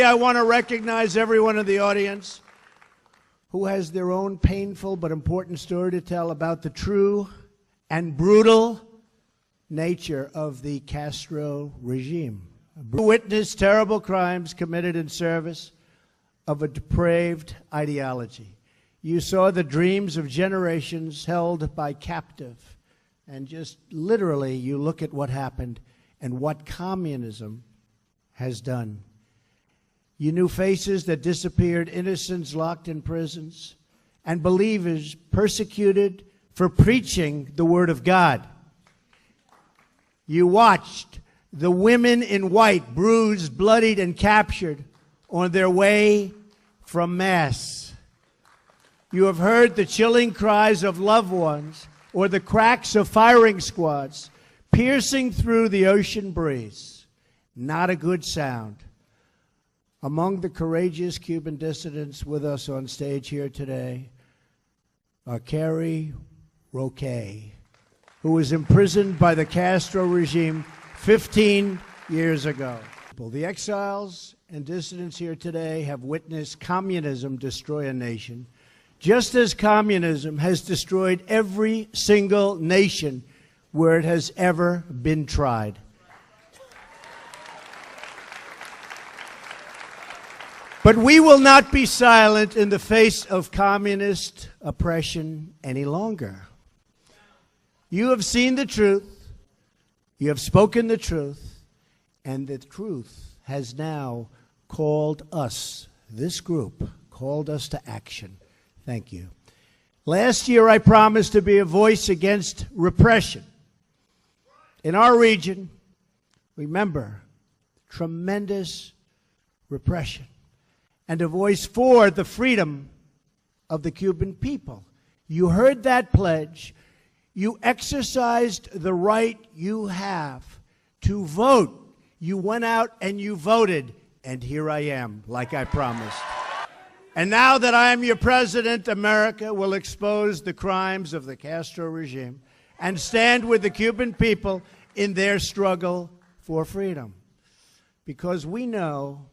I want to recognize everyone in the audience who has their own painful but important story to tell about the true and brutal nature of the Castro regime. Who witnessed terrible crimes committed in service of a depraved ideology. You saw the dreams of generations held by captive. And just literally, you look at what happened and what communism has done. You knew faces that disappeared, innocents locked in prisons, and believers persecuted for preaching the Word of God. You watched the women in white, bruised, bloodied, and captured on their way from Mass. You have heard the chilling cries of loved ones or the cracks of firing squads piercing through the ocean breeze. Not a good sound. Among the courageous Cuban dissidents with us on stage here today are Carrie Roque, who was imprisoned by the Castro regime 15 years ago. The exiles and dissidents here today have witnessed communism destroy a nation, just as communism has destroyed every single nation where it has ever been tried. But we will not be silent in the face of communist oppression any longer. You have seen the truth, you have spoken the truth, and the truth has now called us, this group, called us to action. Thank you. Last year I promised to be a voice against repression. In our region, remember, tremendous repression, and a voice for the freedom of the Cuban people. You heard that pledge. You exercised the right you have to vote. You went out and you voted, and here I am, like I promised. And now that I am your president, America will expose the crimes of the Castro regime and stand with the Cuban people in their struggle for freedom. Because we know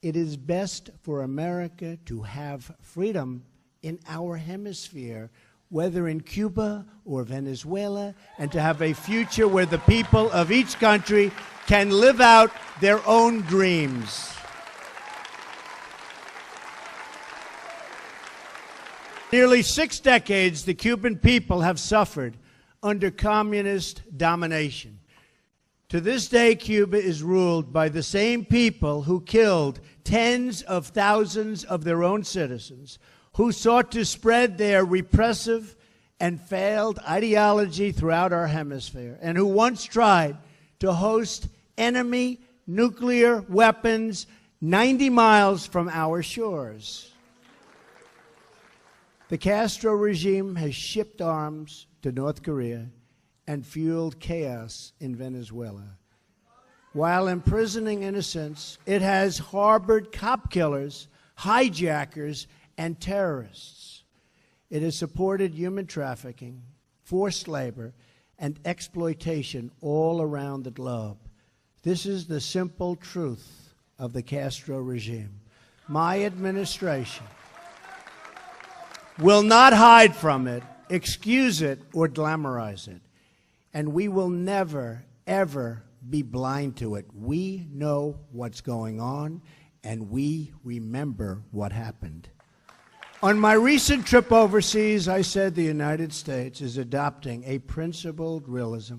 it is best for America to have freedom in our hemisphere, whether in Cuba or Venezuela, and to have a future where the people of each country can live out their own dreams. Nearly 6 decades, the Cuban people have suffered under communist domination. To this day, Cuba is ruled by the same people who killed tens of thousands of their own citizens, who sought to spread their repressive and failed ideology throughout our hemisphere, and who once tried to host enemy nuclear weapons 90 miles from our shores. The Castro regime has shipped arms to North Korea and fueled chaos in Venezuela. While imprisoning innocents, it has harbored cop killers, hijackers, and terrorists. It has supported human trafficking, forced labor, and exploitation all around the globe. This is the simple truth of the Castro regime. My administration will not hide from it, excuse it, or glamorize it. And we will never, ever be blind to it. We know what's going on, and we remember what happened. On my recent trip overseas, I said the United States is adopting a principled realism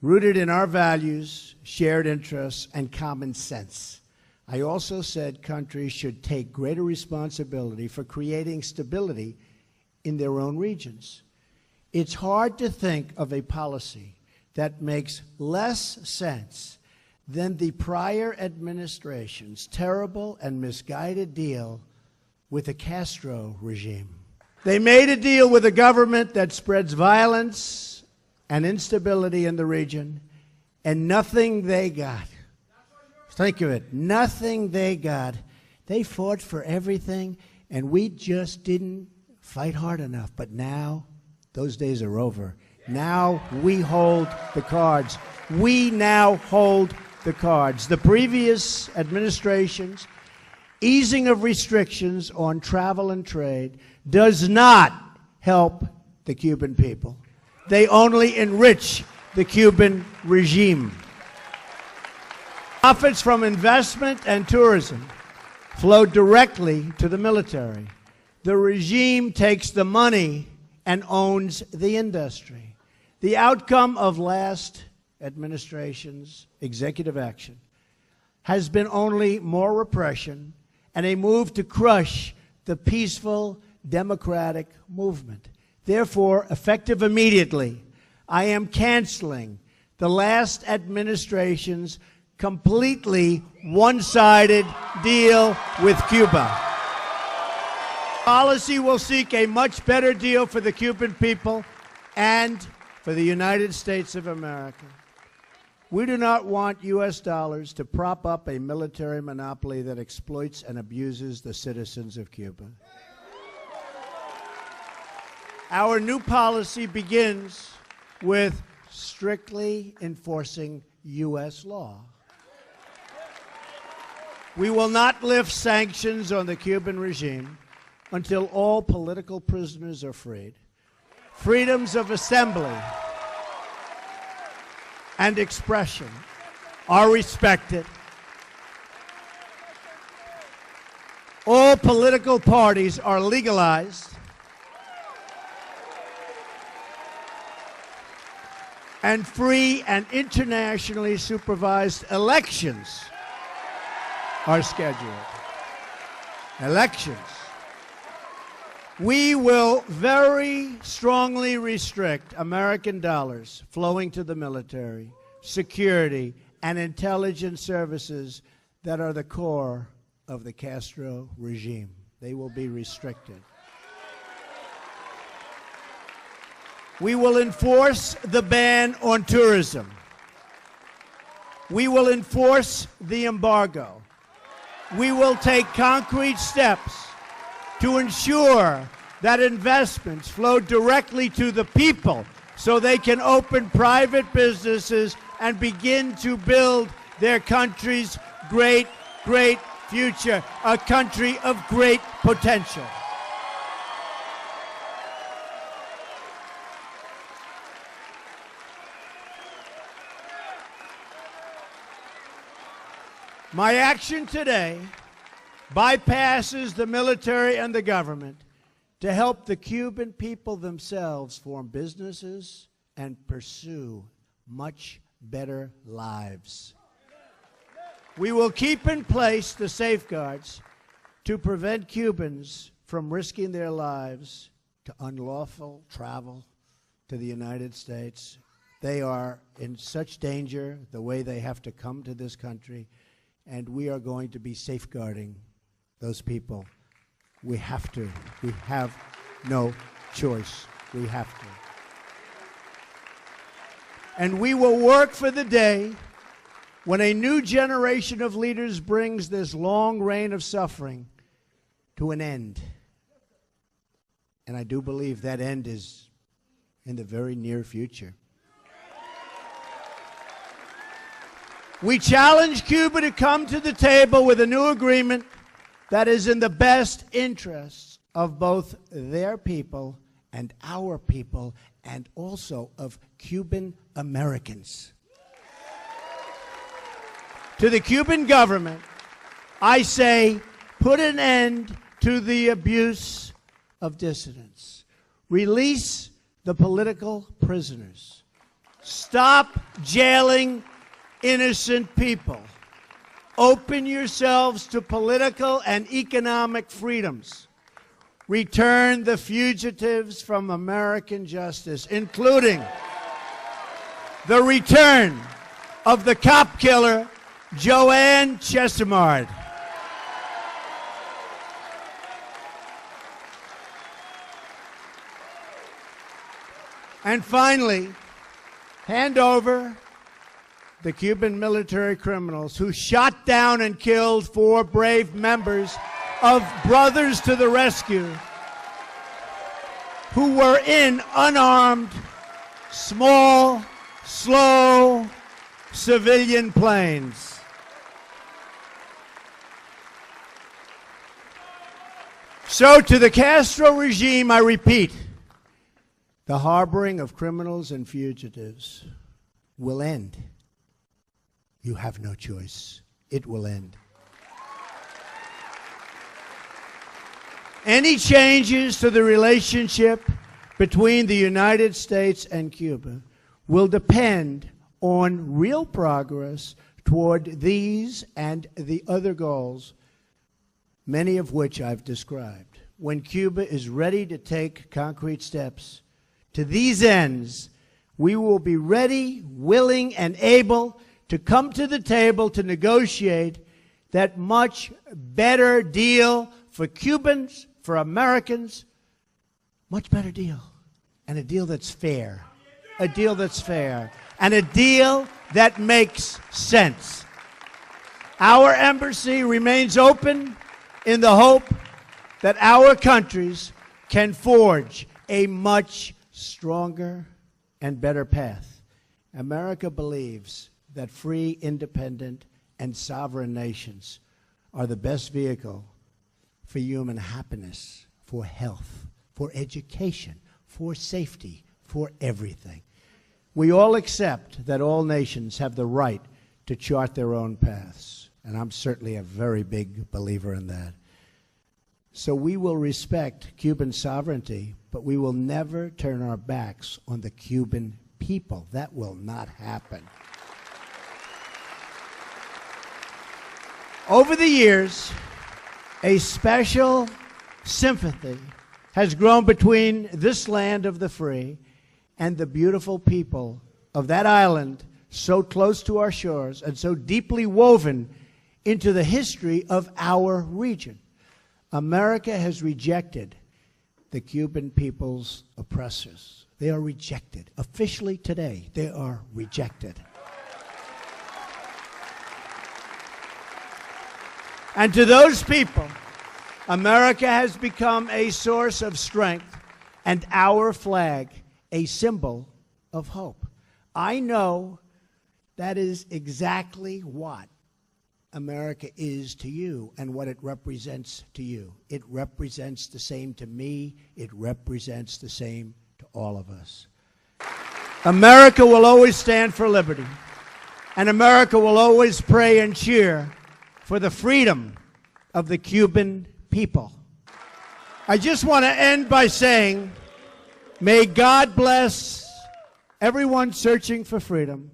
rooted in our values, shared interests, and common sense. I also said countries should take greater responsibility for creating stability in their own regions. It's hard to think of a policy that makes less sense than the prior administration's terrible and misguided deal with the Castro regime. They made a deal with a government that spreads violence and instability in the region, and nothing they got. Think of it, nothing they got. They fought for everything, and we just didn't fight hard enough. But now, those days are over. Now we hold the cards. We now hold the cards. The previous administrations easing of restrictions on travel and trade does not help the Cuban people. They only enrich the Cuban regime. Profits from investment and tourism flow directly to the military. The regime takes the money and owns the industry. The outcome of last administration's executive action has been only more repression and a move to crush the peaceful democratic movement. Therefore, effective immediately, I am canceling the last administration's completely one-sided deal with Cuba. Policy will seek a much better deal for the Cuban people and for the United States of America. We do not want U.S. dollars to prop up a military monopoly that exploits and abuses the citizens of Cuba. Our new policy begins with strictly enforcing U.S. law. We will not lift sanctions on the Cuban regime until all political prisoners are freed, freedoms of assembly and expression are respected, all political parties are legalized, and free and internationally supervised elections are scheduled. Elections. We will very strongly restrict American dollars flowing to the military, security, and intelligence services that are the core of the Castro regime. They will be restricted. We will enforce the ban on tourism. We will enforce the embargo. We will take concrete steps to ensure that investments flow directly to the people so they can open private businesses and begin to build their country's great, great future, a country of great potential. My action today bypasses the military and the government to help the Cuban people themselves form businesses and pursue much better lives. We will keep in place the safeguards to prevent Cubans from risking their lives to unlawful travel to the United States. They are in such danger the way they have to come to this country, and we are going to be safeguarding those people. We have to. We have no choice. We have to. And we will work for the day when a new generation of leaders brings this long reign of suffering to an end. And I do believe that end is in the very near future. We challenge Cuba to come to the table with a new agreement that is in the best interests of both their people and our people, and also of Cuban Americans. To the Cuban government, I say, put an end to the abuse of dissidents. Release the political prisoners. Stop jailing innocent people. Open yourselves to political and economic freedoms. Return the fugitives from American justice, including the return of the cop killer, Joanne Chesimard. And finally, hand over the Cuban military criminals who shot down and killed 4 brave members of Brothers to the Rescue, who were in unarmed, small, slow civilian planes. So to the Castro regime, I repeat, the harboring of criminals and fugitives will end. You have no choice. It will end. Any changes to the relationship between the United States and Cuba will depend on real progress toward these and the other goals, many of which I've described. When Cuba is ready to take concrete steps to these ends, we will be ready, willing, and able to come to the table to negotiate that much better deal for Cubans, for Americans, much better deal. And a deal that's fair. A deal that's fair. And a deal that makes sense. Our embassy remains open in the hope that our countries can forge a much stronger and better path. America believes that free, independent, and sovereign nations are the best vehicle for human happiness, for health, for education, for safety, for everything. We all accept that all nations have the right to chart their own paths, and I'm certainly a very big believer in that. So we will respect Cuban sovereignty, but we will never turn our backs on the Cuban people. That will not happen. Over the years, a special sympathy has grown between this land of the free and the beautiful people of that island so close to our shores and so deeply woven into the history of our region. America has rejected the Cuban people's oppressors. They are rejected. Officially today, they are rejected. And to those people, America has become a source of strength and our flag a symbol of hope. I know that is exactly what America is to you and what it represents to you. It represents the same to me. It represents the same to all of us. America will always stand for liberty, and America will always pray and cheer for the freedom of the Cuban people. I just want to end by saying, may God bless everyone searching for freedom.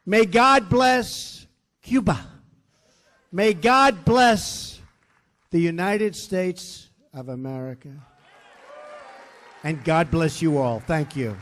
May God bless Cuba. May God bless the United States of America. And God bless you all. Thank you.